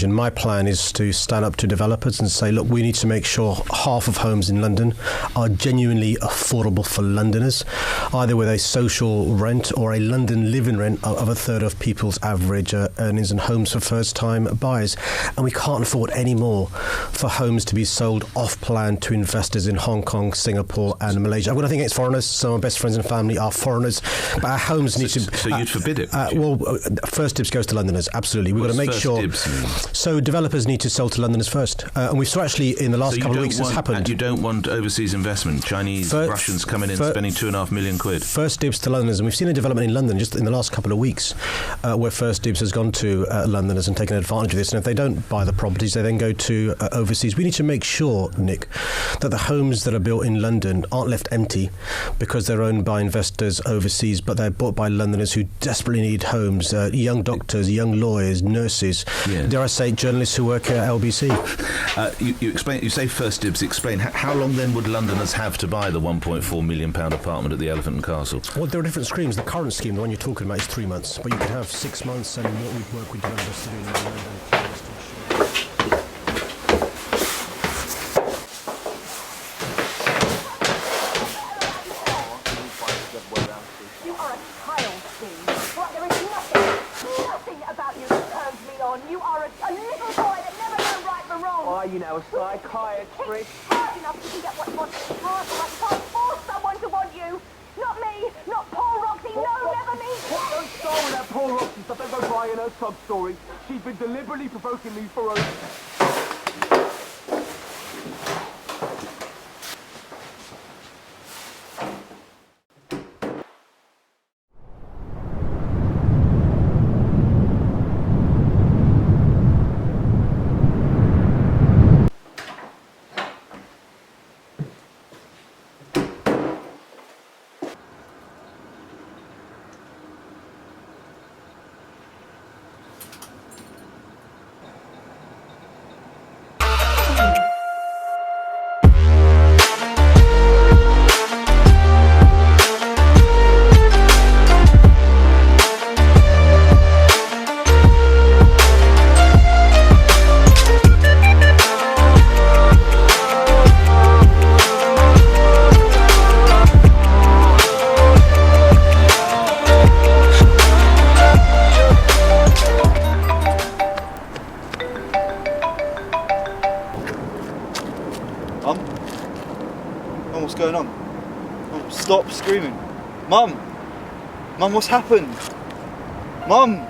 And my plan is to stand up to developers and say, look, we need to make sure half of homes in London are genuinely affordable for Londoners, either with a social rent or a London living rent of a third of people's average earnings, and homes for first-time buyers. And we can't afford any more for homes to be sold off-plan to investors in Hong Kong, Singapore and Malaysia. I've got nothing against foreigners. Some of my best friends and family are foreigners, but our homes need to... So you'd forbid it? First dibs goes to Londoners, absolutely. We've got to make sure... So developers need to sell to Londoners first. And we saw actually in the last couple of weeks this happened. You don't want overseas investment, Chinese, Russians coming in spending £2.5 million. First dibs to Londoners. And we've seen a development in London just in the last couple of weeks where first dibs has gone to Londoners and taken advantage of this. And if they don't buy the properties, they then go to overseas. We need to make sure, Nick, that the homes that are built in London aren't left empty because they're owned by investors overseas, but they're bought by Londoners who desperately need homes, young doctors, young lawyers, nurses, dare I say, journalists who work at LBC. You say first dibs. Explain how long then would Londoners have to buy the £1.4 million apartment at the Elephant and Castle? Well, there are different schemes. The current scheme, the one you're talking about, is 3 months, but you could have 6 months, and what we'd work with developers to do in London. You know, a psychiatrist. Hard enough you can get what you want. It's hard enough you can't force someone to want you. Not me, not Paul Roxy, never me. Don't start with that Paul Roxy stuff. Don't go buying her sub story. She's been deliberately provoking me for her. Mum, what's going on? Mum, stop screaming. Mum! Mum, what's happened? Mum!